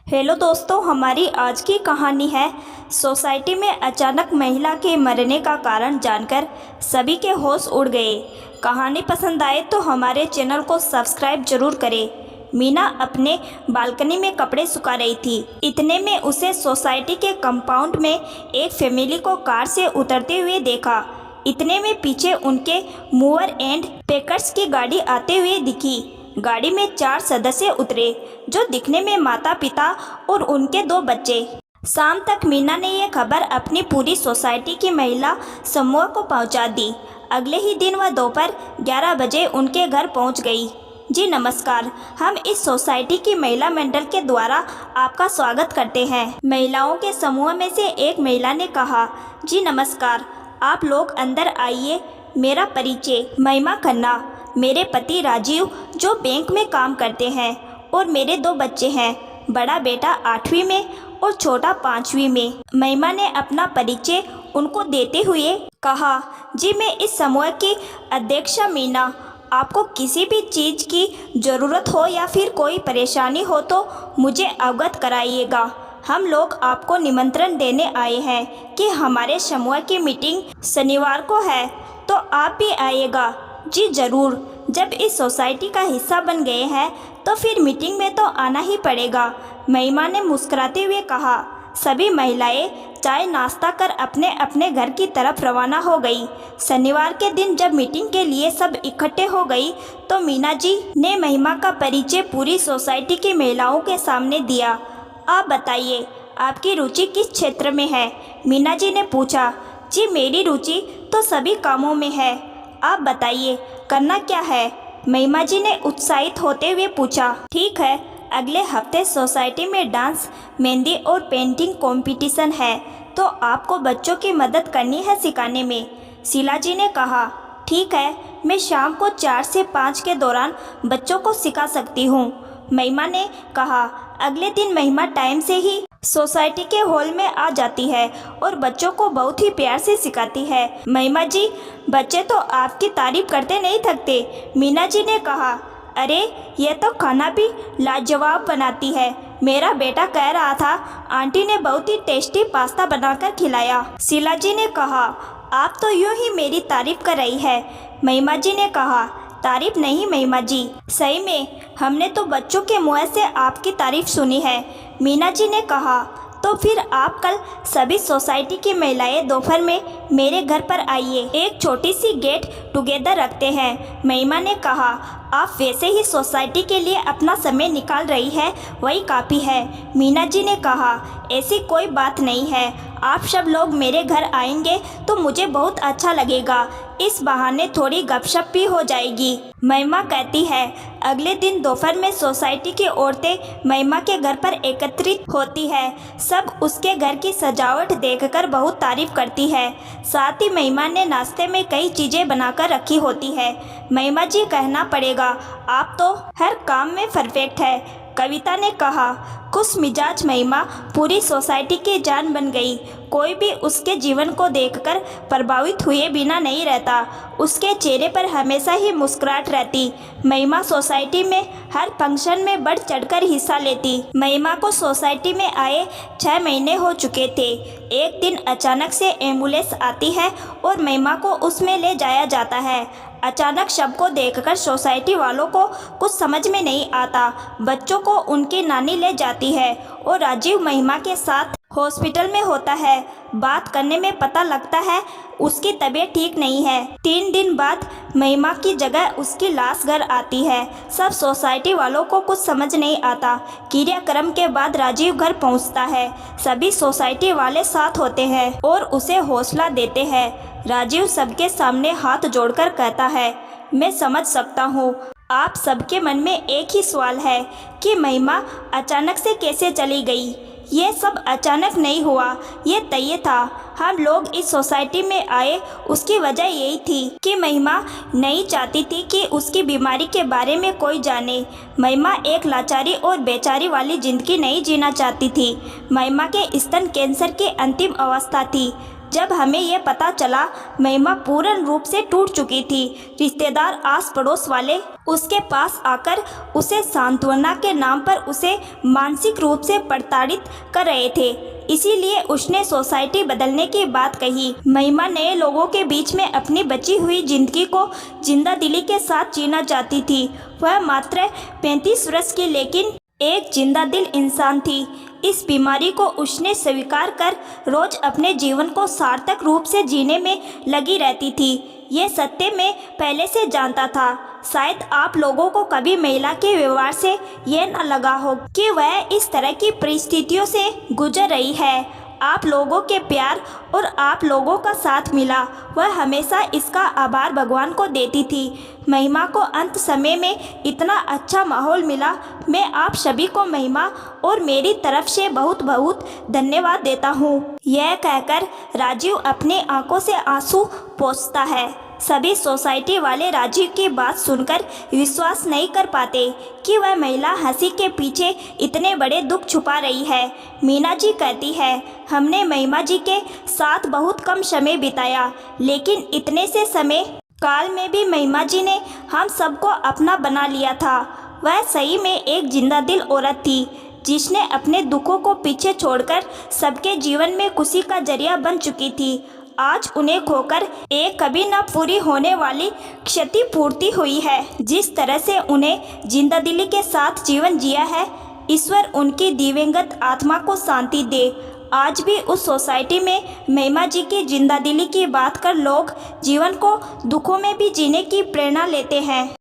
Hello दोस्तों, हमारी आज की कहानी है सोसाइटी में अचानक महिला के मरने का कारण जानकर सभी के होश उड़ गए। कहानी पसंद आए तो हमारे चैनल को सब्सक्राइब जरूर करें। मीना अपने बालकनी में कपड़े सुखा रही थी। इतने में उसे सोसाइटी के कंपाउंड में एक फैमिली को कार से उतरते हुए देखा। इतने में पीछे उनके मूवर एंड पैकर्स की गाड़ी आते हुए दिखी। गाड़ी में 4 सदस्य उतरे जो दिखने में माता पिता और उनके 2 बच्चे। शाम तक मीना ने यह खबर अपनी पूरी सोसाइटी की महिला समूह को पहुंचा दी। अगले ही दिन वह दोपहर 11 बजे उनके घर पहुंच गई। जी नमस्कार, हम इस सोसाइटी की महिला मंडल के द्वारा आपका स्वागत करते हैं। महिलाओं के समूह में से एक महिला ने कहा, जी नमस्कार, आप लोग अंदर आइए। मेरा परिचय महिमा खन्ना, मेरे पति राजीव जो बैंक में काम करते हैं और मेरे 2 बच्चे हैं। बड़ा बेटा 8वीं में और छोटा 5वीं में। महिमा ने अपना परिचय उनको देते हुए कहा, जी मैं इस समूह की अध्यक्षा मीना। आपको किसी भी चीज़ की ज़रूरत हो या फिर कोई परेशानी हो तो मुझे अवगत कराइएगा। हम लोग आपको निमंत्रण देने आए हैं कि हमारे समूह की मीटिंग शनिवार को है, तो आप भी आइएगा। जी ज़रूर, जब इस सोसाइटी का हिस्सा बन गए हैं तो फिर मीटिंग में तो आना ही पड़ेगा। महिमा ने मुस्कुराते हुए कहा। सभी महिलाएं चाय नाश्ता कर अपने अपने घर की तरफ रवाना हो गई। शनिवार के दिन जब मीटिंग के लिए सब इकट्ठे हो गई तो मीना जी ने महिमा का परिचय पूरी सोसाइटी की महिलाओं के सामने दिया। आप बताइए, आपकी रुचि किस क्षेत्र में है? मीना जी ने पूछा। जी मेरी रुचि तो सभी कामों में है। आप बताइए, करना क्या है? महिमा जी ने उत्साहित होते हुए पूछा। ठीक है, अगले हफ्ते सोसाइटी में डांस, मेहंदी और पेंटिंग कंपटीशन है, तो आपको बच्चों की मदद करनी है सिखाने में। शीला जी ने कहा। ठीक है, मैं शाम को 4 से 5 के दौरान बच्चों को सिखा सकती हूँ, महिमा ने कहा। अगले दिन महिमा टाइम से ही सोसाइटी के हॉल में आ जाती है और बच्चों को बहुत ही प्यार से सिखाती है। महिमा जी, बच्चे तो आपकी तारीफ करते नहीं थकते, मीना जी ने कहा। अरे ये तो खाना भी लाजवाब बनाती है। मेरा बेटा कह रहा था आंटी ने बहुत ही टेस्टी पास्ता बनाकर खिलाया। शीला जी ने कहा। आप तो यूं ही मेरी तारीफ कर रही है, महिमा जी ने कहा। तारीफ नहीं महिमा जी, सही में हमने तो बच्चों के मुँह से आपकी तारीफ सुनी है, मीना जी ने कहा। तो फिर आप कल सभी सोसाइटी की महिलाएं दोपहर में मेरे घर पर आइए, एक छोटी सी गेट टुगेदर रखते हैं, महिमा ने कहा। आप वैसे ही सोसाइटी के लिए अपना समय निकाल रही है, वही काफ़ी है, मीना जी ने कहा। ऐसी कोई बात नहीं है, आप सब लोग मेरे घर आएंगे तो मुझे बहुत अच्छा लगेगा। इस बहाने थोड़ी गपशप भी हो जाएगी, महिमा कहती है। अगले दिन दोपहर में सोसाइटी की औरतें महिमा के घर पर एकत्रित होती है। सब उसके घर की सजावट देखकर बहुत तारीफ करती है। साथ ही महिमा ने नाश्ते में कई चीज़ें बनाकर रखी होती है। महिमा जी, कहना पड़ेगा आप तो हर काम में परफेक्ट है, कविता ने कहा। खुश मिजाज महिमा पूरी सोसाइटी की जान बन गई। कोई भी उसके जीवन को देखकर प्रभावित हुए बिना नहीं रहता। उसके चेहरे पर हमेशा ही मुस्कुराहट रहती। महिमा सोसाइटी में हर फंक्शन में बढ़ चढ़कर हिस्सा लेती। महिमा को सोसाइटी में आए 6 महीने हो चुके थे। एक दिन अचानक से एम्बुलेंस आती है और महिमा को उसमें ले जाया जाता है। अचानक शव को देखकर सोसाइटी वालों को कुछ समझ में नहीं आता। बच्चों को उनकी नानी ले जाती है और राजीव महिमा के साथ हॉस्पिटल में होता है। बात करने में पता लगता है उसकी तबीयत ठीक नहीं है। 3 दिन बाद महिमा की जगह उसकी लाश घर आती है। सब सोसाइटी वालों को कुछ समझ नहीं आता। क्रियाक्रम के बाद राजीव घर पहुंचता है। सभी सोसाइटी वाले साथ होते हैं और उसे हौसला देते हैं। राजीव सबके सामने हाथ जोड़कर कहता है, मैं समझ सकता हूँ, आप सबके मन में एक ही सवाल है कि महिमा अचानक से कैसे चली गई। ये सब अचानक नहीं हुआ, ये तय था। हम लोग इस सोसाइटी में आए उसकी वजह यही थी कि महिमा नहीं चाहती थी कि उसकी बीमारी के बारे में कोई जाने। महिमा एक लाचारी और बेचारी वाली ज़िंदगी नहीं जीना चाहती थी। महिमा के स्तन कैंसर की अंतिम अवस्था थी। जब हमें ये पता चला, महिमा पूर्ण रूप से टूट चुकी थी। रिश्तेदार, आस पड़ोस वाले उसके पास आकर उसे सांत्वना के नाम पर उसे मानसिक रूप से प्रताड़ित कर रहे थे। इसीलिए उसने सोसाइटी बदलने की बात कही। महिमा नए लोगों के बीच में अपनी बची हुई जिंदगी को जिंदा दिली के साथ जीना चाहती थी। वह मात्र 35 वर्ष की लेकिन एक जिंदा दिल इंसान थी। इस बीमारी को उसने स्वीकार कर रोज अपने जीवन को सार्थक रूप से जीने में लगी रहती थी। ये सत्य मैं पहले से जानता था। शायद आप लोगों को कभी महिला के व्यवहार से यह न लगा हो कि वह इस तरह की परिस्थितियों से गुजर रही है। आप लोगों के प्यार और आप लोगों का साथ मिला, वह हमेशा इसका आभार भगवान को देती थी। महिमा को अंत समय में इतना अच्छा माहौल मिला। मैं आप सभी को महिमा और मेरी तरफ से बहुत बहुत धन्यवाद देता हूँ। यह कहकर राजीव अपनी आंखों से आंसू पोंछता है। सभी सोसाइटी वाले राजीव की बात सुनकर विश्वास नहीं कर पाते कि वह महिला हंसी के पीछे इतने बड़े दुख छुपा रही है। मीना जी कहती है, हमने महिमा जी के साथ बहुत कम समय बिताया, लेकिन इतने से समय काल में भी महिमा जी ने हम सबको अपना बना लिया था। वह सही में एक जिंदा दिल औरत थी, जिसने अपने दुखों को पीछे छोड़कर सबके जीवन में खुशी का जरिया बन चुकी थी। आज उन्हें खोकर एक कभी न पूरी होने वाली क्षतिपूर्ति हुई है। जिस तरह से उन्हें जिंदा दिली के साथ जीवन जिया है, ईश्वर उनकी दिवंगत आत्मा को शांति दे। आज भी उस सोसाइटी में महिमा जी की जिंदा दिली की बात कर लोग जीवन को दुखों में भी जीने की प्रेरणा लेते हैं।